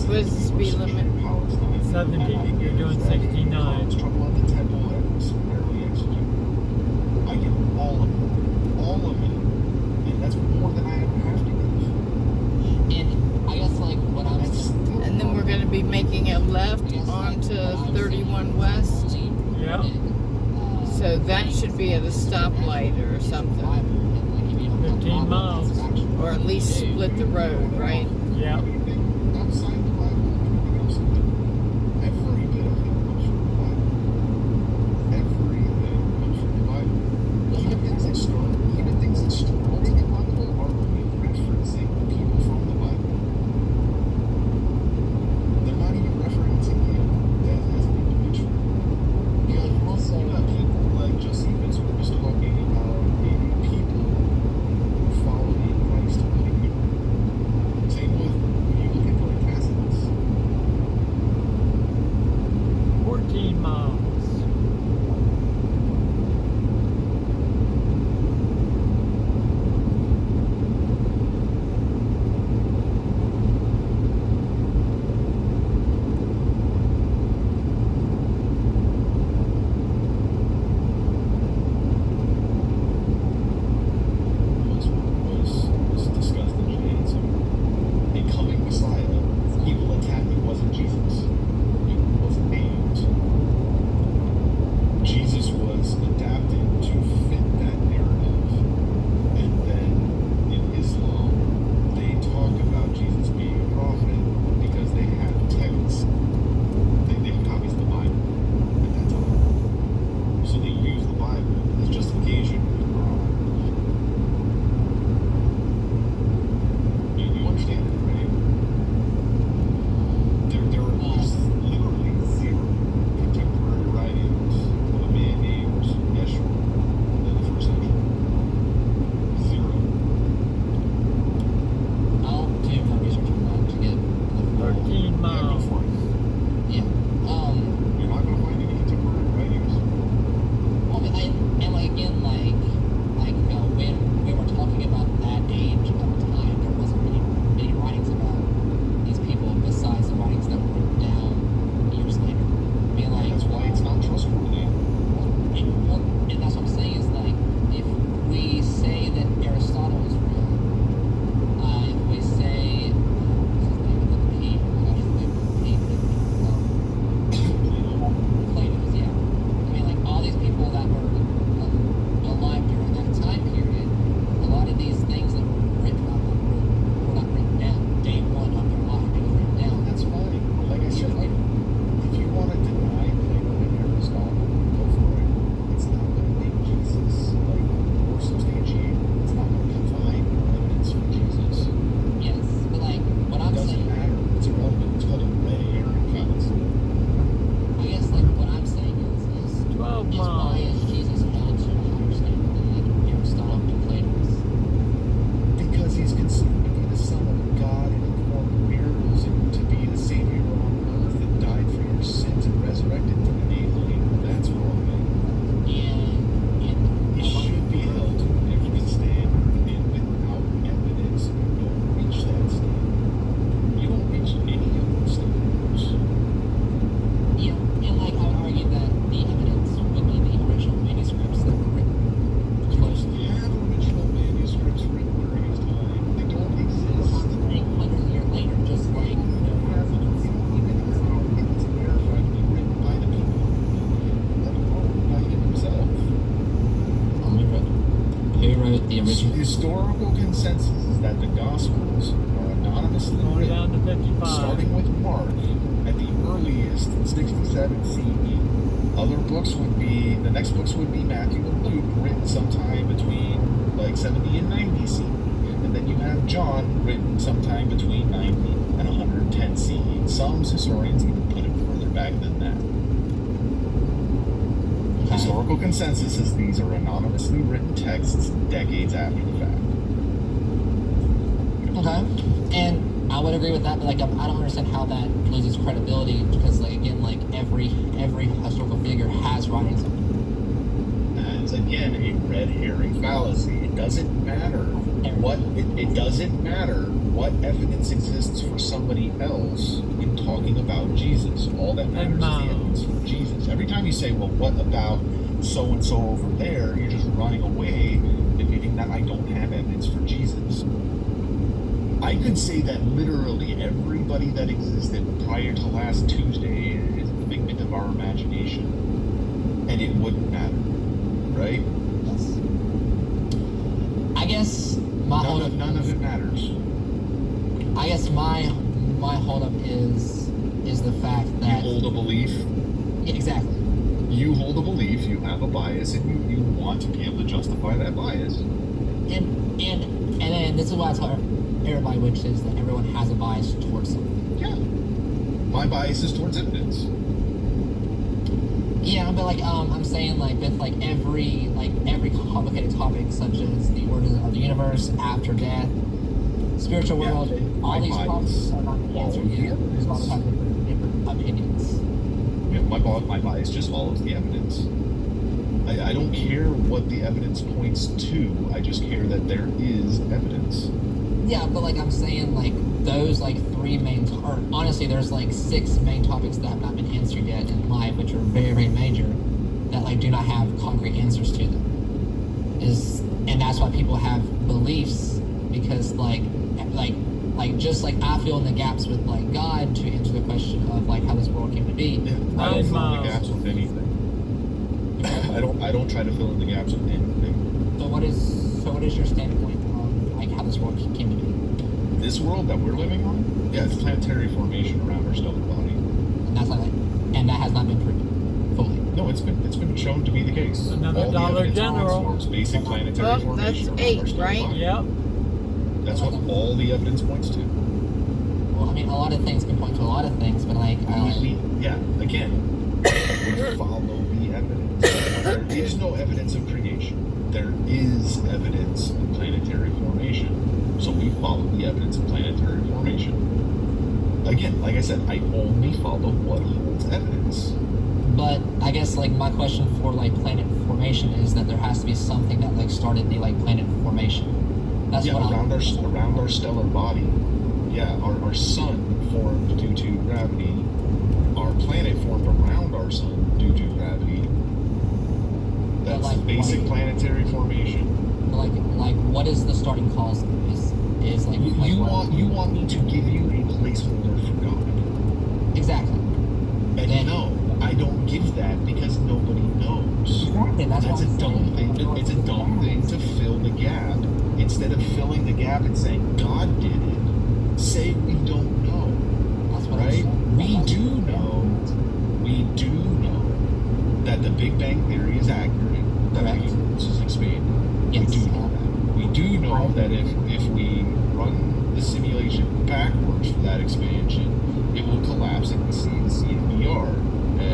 What is the speed limit? 70. You're doing 69. Trouble at the temple and was summarily executed. I get all of it, and that's more than I ever have to give. And I guess like what I'm saying. And then we're going to be making a left onto 31 West. Yeah. So that should be at a stoplight or something. 15 miles. Or at least split the road, right? Yeah. Outside the Bible, everything else, every bit of it comes from the Bible. Everything comes from the Bible. Even things that start in the Bible are only referencing people from the Bible. They're not even referencing you as an individual. Because Also, you got people like Josephus who was talking about maybe people who followed in Christ including you. Same with when you look at like Tacitus. 14 miles. Was discussed in Judaism. A coming Messiah, he will attack who wasn't Jesus. He wasn't named. Jesus was adapted to fit that narrative. And then in Islam, they talk about Jesus being a prophet because they have texts. They have copies of the Bible at that time. So they use the Bible as justification for the Quran. You understand it, right? There is literally zero contemporary writings of a man named Yeshua in the first century. Zero. I'll do more research on that to get the full. 13 Yeah, go miles. for it. Yeah. You're not going to find any contemporary writings. Well, I mean, and like again, like you know, when we were talking about that age at the time, there wasn't really many writings about these people besides the writings that were written down years later. I mean, like, That's why it's not trustworthy. and that's what I'm saying is like, if we say that Aristotle is real, if we say, what's his name with the P? I forget what the P written. Plato's, yeah. I mean, like all these people that were alive during that time period, a lot of these things that were written about them were not written down. Day one of their life, it was written down. That's fine. Like I said, Years later. if you want to deny Plato and Aristotle, go for it. It's not going to make Jesus like more substantiated. It's not going to provide more evidence for Jesus. Yes, but like what It I'm doesn't saying, matter. It's irrelevant. It's called a red herring fallacy. I guess like what I'm saying is 12 why miles. is Jesus held to a higher standard than like Aristotle and Plato? Because he's considered to be the Son of God and performed miracles and to be the Savior on earth and died for your sins and resurrected 3 days later. That's wrong. And He should be held to an evidence standard, and without evidence, you don't reach that standard. You don't reach any of those standards. you know, and like I would argue that the evidence would be the original manuscripts that were written close to You have original manuscripts written during his time. They don't exist. hundreds of years later, just like You don't have it. You don't even have it to verify to be written by the people, let alone by him himself. who wrote the original. Historical consensus is that the Gospels are anonymously Going written, down to 55. starting with Mark at the earliest in 67 CE. Other books would be, the next books would be Matthew and Luke, written sometime between like 70 and 90 CE. And then you have John, written sometime between 90 and 110 CE. Some historians even put it further back than that. Historical consensus is these are anonymously written texts decades after the fact. Okay, and I would agree with that, but like I don't understand how that loses credibility because, like again, like every historical figure has writings on it. That's again a red herring fallacy. It doesn't matter what it doesn't matter what evidence exists for somebody else in talking about Jesus. All that matters is the evidence for Jesus. Every time you say, well, what about so-and-so over there, you're just running away, admitting that I don't have evidence for Jesus. I could say that literally everybody that existed prior to last Tuesday is a figment of our imagination, and it wouldn't matter, right? Yes. I guess None of it matters. I guess my holdup is the fact You that hold a belief. yeah, exactly. You hold a belief. You have a bias, and you want to be able to justify that bias. And then this is what I tell everybody, which is that everyone has a bias towards something. Yeah. My bias is towards evidence. Yeah, but like I'm saying like with like every complicated topic such as the origin of the universe, after death, spiritual Yeah, world, all my these bias. problems are not answered yet. Yeah. There's a lot of different opinions. Yeah, my bias just follows the evidence. I don't care what the evidence points to. I just care that there is evidence. Yeah, but like I'm saying, like those like three main, or honestly, there's like 6 main topics that have not been answered yet in life, which are very, very major, that like do not have concrete answers to them. And that's why people have beliefs, because like just like I fill in the gaps with like God to answer the question of like how this world came to be. Yeah, I don't fill in the gaps with anything. I don't try to fill in the gaps with anything. So what is your standpoint on like how this world came to be? This world that we're living on, yeah, it's planetary formation around our stellar body. And that has not been proven fully. No, it's been shown to be the case. Another All the Dollar evidence General. points towards basic planetary Well, formation that's around 8, our stellar right? body. Yep. That's what all the evidence points to. Well, I mean, a lot of things can point to a lot of things, but like Again, we follow the evidence. There is no evidence of creation. There is evidence of planetary formation. So we follow the evidence of planetary formation. Again, like I said, I only follow what holds evidence. But I guess like my question for like planet formation is that there has to be something that like started the like planet formation. That's what around our stellar body. Yeah, our sun formed due to gravity. Our planet formed around our sun due to gravity. That's like, basic planetary formation. Like what is the starting cause? Is like You want me to give you a placeholder for God. Exactly. And no, I don't give that because nobody knows. Exactly. That's a dumb thing. It's a dumb thing to fill the gap. Instead of filling the gap and saying God did it, say we don't know. That's what Right? We that's do know. We do know that the Big Bang Theory is accurate. That the Correct. universe is expanding. Yes. We do know that. We do know that if we run the simulation backwards for that expansion, it will collapse and we see the CMBR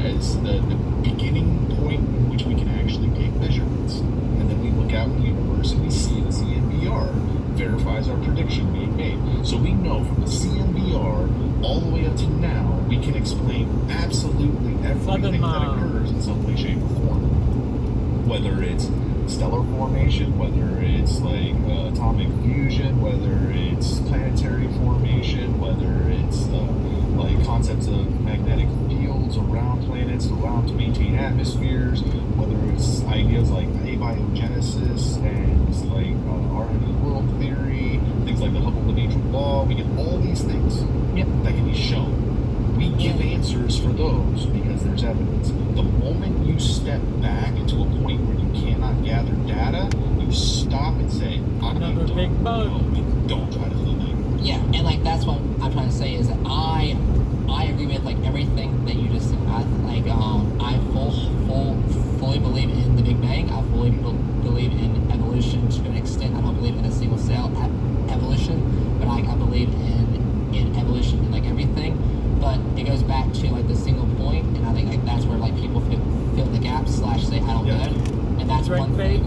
as the beginning point in which we can actually take measurements. And then we look out in the universe and we see the CMBR verifies our prediction being made. So we know from the CMBR all the way up to now, we can explain absolutely everything that occurs in some way, shape, or form. Whether it's stellar formation, whether it's like atomic fusion, whether it's planetary formation, whether it's like concepts of magnetic fields around planets, around to maintain atmospheres, whether it's ideas like abiogenesis and like RNA world theory, things like the Hubble-Lagrange law. We get all these things that can be shown. We give answers for those because there's evidence. The moment you step back to a point where you cannot gather data, you stop and say, Another big bug. Don't try to fill that. Yeah, and like that's what I'm trying to say is that I agree with like everything that you just said. I fully believe in the Big Bang. I fully believe in evolution to an extent. I don't believe in a single cell evolution, but I believe in evolution in like everything. But it goes back to like the single point, and I think like that's where like people fill the gaps / say I don't know, and that's Right, one thing.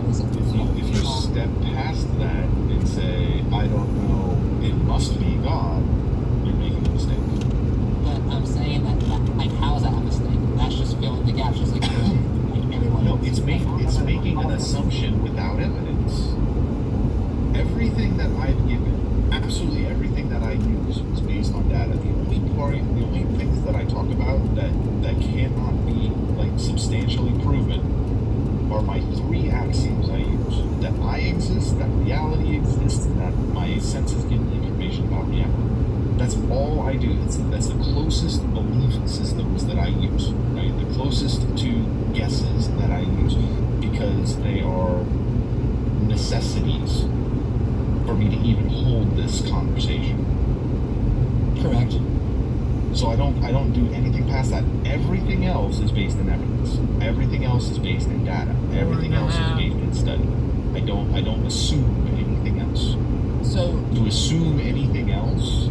If you step past that and say, I don't know, it must be God, you're making a mistake. But I'm saying that like how is that a mistake? That's just filling the gaps, just like everyone No, else. it's making an assumption without evidence. Everything that I've given, absolutely everything talk about that cannot be like substantially proven are my three axioms I use: that I exist, that reality exists, and that my senses give me information about reality. That's all I do. That's the closest belief systems that I use, right? The closest to guesses that I use, because they are necessities for me to even hold this conversation. Correct. So I don't do anything past that. Everything else is based in evidence. Everything else is based in data. Everything else is based in study. I don't assume anything else. So To assume anything else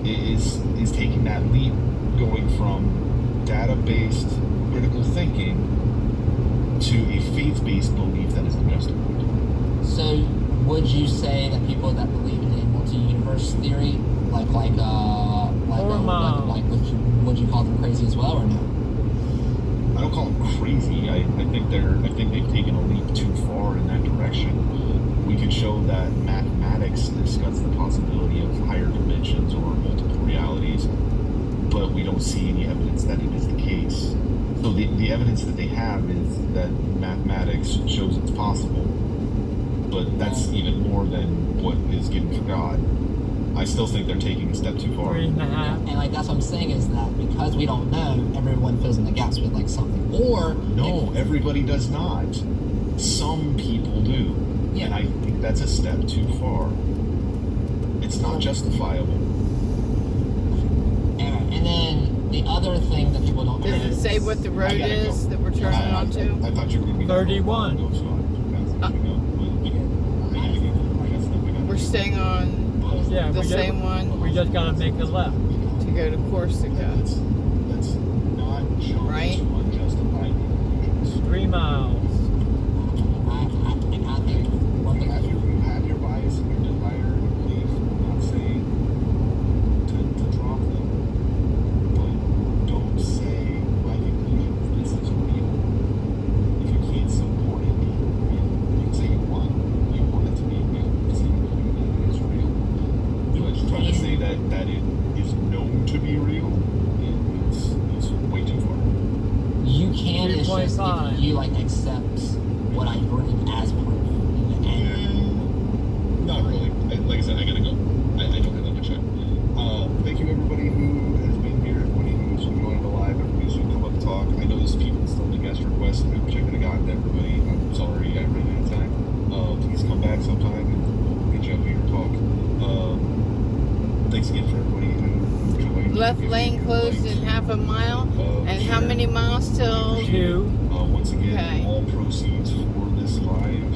is taking that leap, going from data-based critical thinking to a faith-based belief that is unjustified. So, would you say that people that believe in a multi-universe theory, would you call them crazy as well, or no? I don't call them crazy. I think they've taken a leap too far in that direction. We could show that mathematics discuss the possibility of higher dimensions or multiple realities, but we don't see any evidence that it is the case. So the evidence that they have is that mathematics shows it's possible, but that's even more than what is given for God. I still think they're taking a step too far. 3.5. And like that's what I'm saying is that because we don't know, everyone fills in the gaps with like something. Or no, everybody does not. Some people do. Yeah. And I think that's a step too far. It's not justifiable. And then the other thing that people don't know Does it say what the road is that we're turning onto? I thought you were going to be 31. We're staying on Yeah, the same one We just gotta make a left. to go to Corsica. That's not shown Right? to unjustified conclusions. 3 miles. I think one thing You have your bias and your desire and your belief. I'm not saying to drop them, but don't say my conclusion is this is real if you can't support it being real. You can say you want it to be real. You can say you believe that it is real. But trying to say that it is known to be real is way too far. you can is just 3.5. if you like accept what I bring as proof. And Not really. Like I said, I gotta go. I don't have that much time. Thank you everybody who has been here, everybody who's joined the live, everybody who's come up to talk. I know there's people still in the guest requests. I wish I could have gotten to everybody. I'm sorry I ran out of time. Please come back sometime and we'll get you up here and talk. Thanks again for everybody who joined. Left lane closed in half a mile. And how many miles till? 2. Once again, Okay. all proceeds for this live,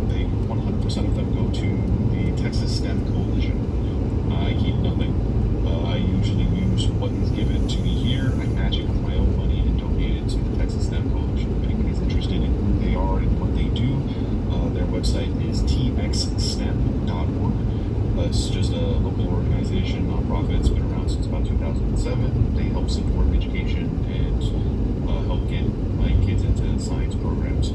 they 100% of them go to the Texas STEM Coalition. I keep nothing. I usually use what is given to me here. I match it with my own money and donate it to the Texas STEM Coalition. If anybody's interested in who they are and what they do, their website is txstem.org. It's just a local organization, nonprofit. It's been around since about 2007. They help support education and help get my kids into science programs.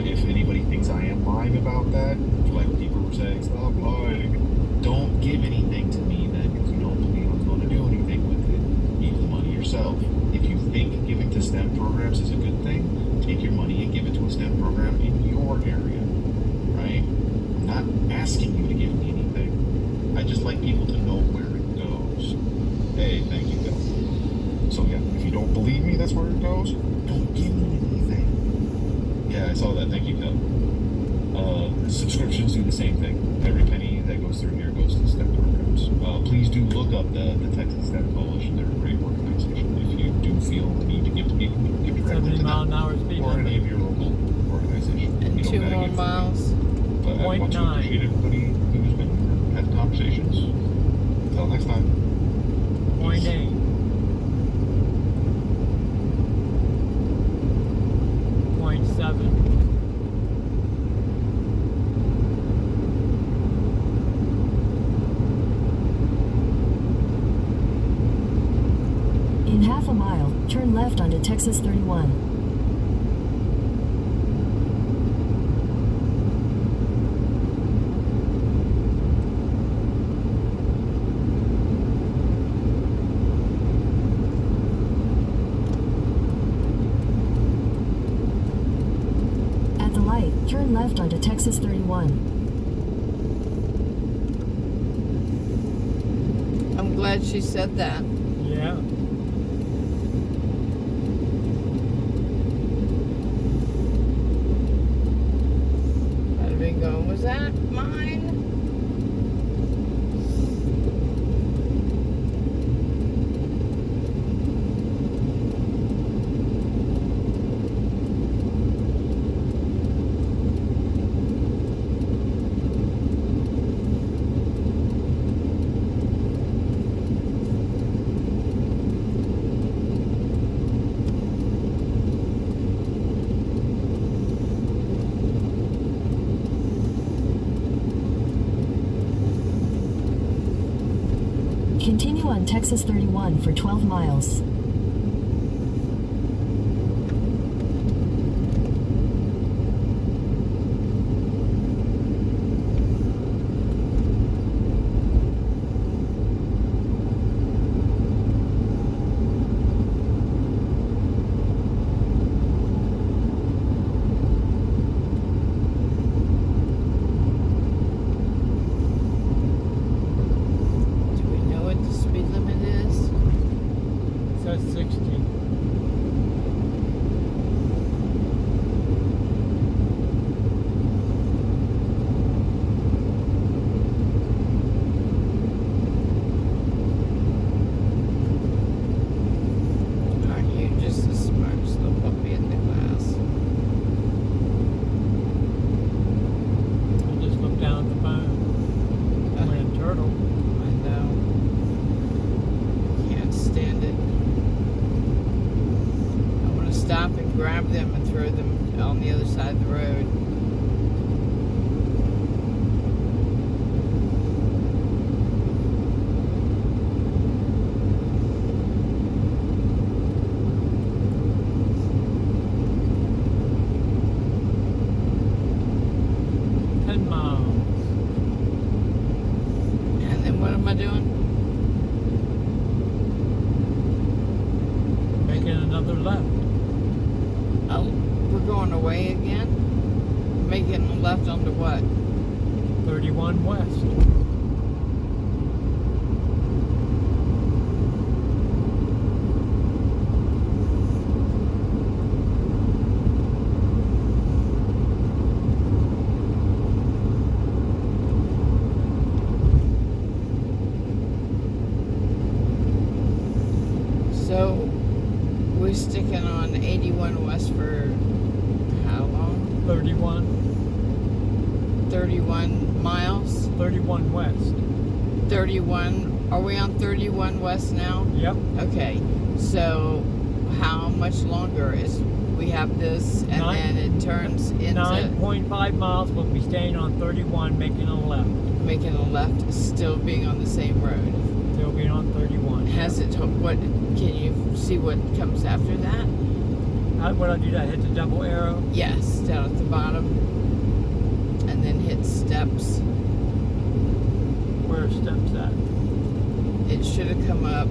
If anybody thinks I am lying about that, like people were saying, stop lying, don't give anything to me then, because you don't believe I'm going to do anything with it. Keep the money yourself. If you think giving to STEM programs is a good thing, take your money and give it to a STEM program in your area, right? I'm not asking you to give me anything. I just like people to know where it goes. Hey, thank you, Bill. So yeah, if you don't believe me that's where it goes, don't give me anything. Yeah, I saw that. Thank you, Bill. Subscriptions do the same thing. Every penny that goes through here goes to STEM programs. Please do look up the Texas STEM Coalition. They're a great organization. If you do feel the need to give to people, give directly 70 to mile them an hour speed or any limit. of your local organization. And You don't 2 gotta more give from me. miles. But I want to 0.9. appreciate everybody who's been here, had conversations. Until next time. 0.8. .7. In half a mile, turn left onto Texas 31. turn left onto Texas 31. I'm glad she said that. Yeah. I'd have been going, was that mine? Continue on Texas 31 for 12 miles. Do we know what the speed limit is? Says 60. Aren't you just the smartest little puppy in the class? I just looked down at the phone. I'm in a turtle. I know. Can't stand it. I want to stop and grab them and throw them on the other side of the road. And then what am I doing? Making another left. Oh, we're going away again? Making a left onto what? 31 west. So, we're sticking on 81 west for how long? 31. 31 miles? 31 west. 31. Are we on 31 west now? Yep. Okay. So, how much longer is we have this and then it turns into 9.5 miles. We'll be staying on 31, making a left. making a left, still being on the same road? Still being on 31. Has it what can you see what comes after that? What I do, that hit the double arrow. Yes, down at the bottom. And then hit steps. Where are steps at? It should have come up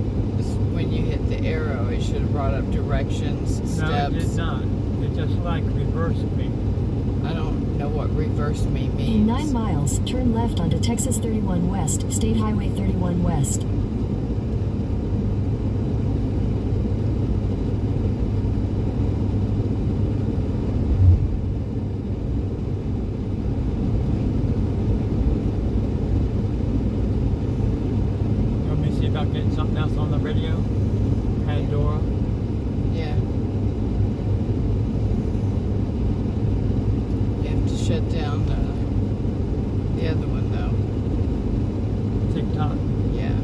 when you hit the arrow. It should have brought up directions, No, steps. it did not. It just like reversed me. I don't know what reverse me In means. 9 miles, turn left onto Texas 31 West, State Highway 31 West. Let me see about getting something else on the radio. Pandora. Yeah. You have to shut down the other one though. TikTok. Yeah.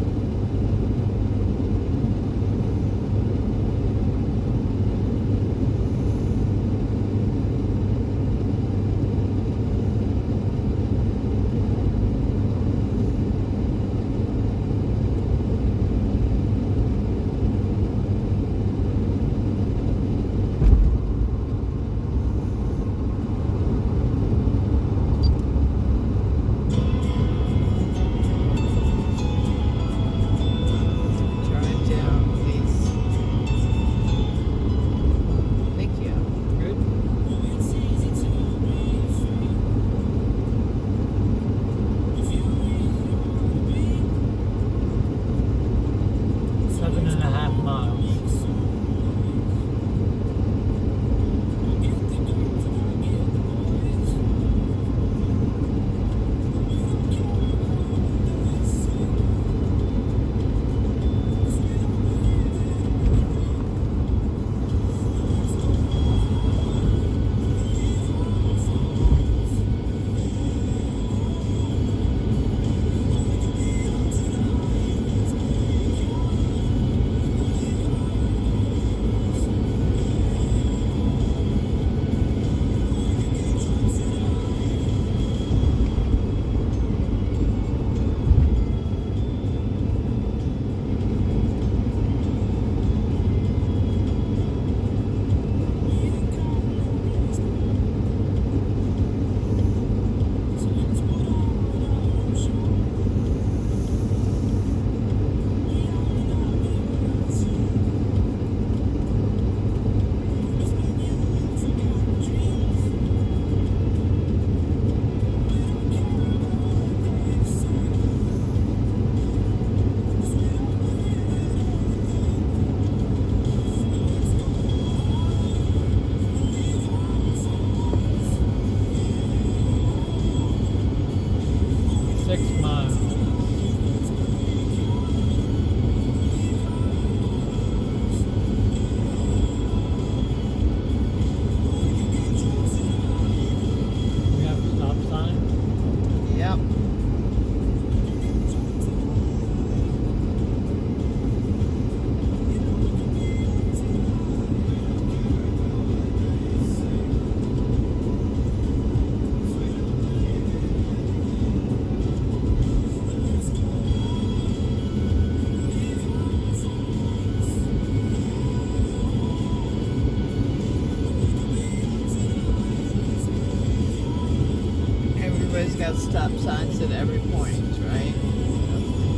have stop signs at every point, right?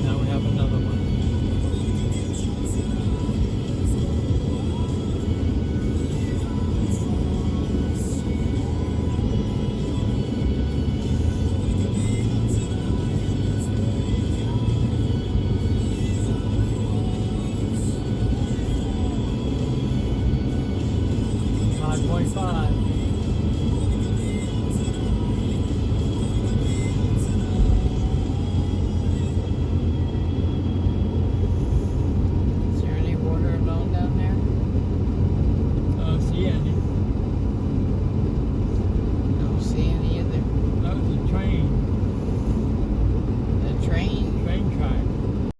Now we have another one. .5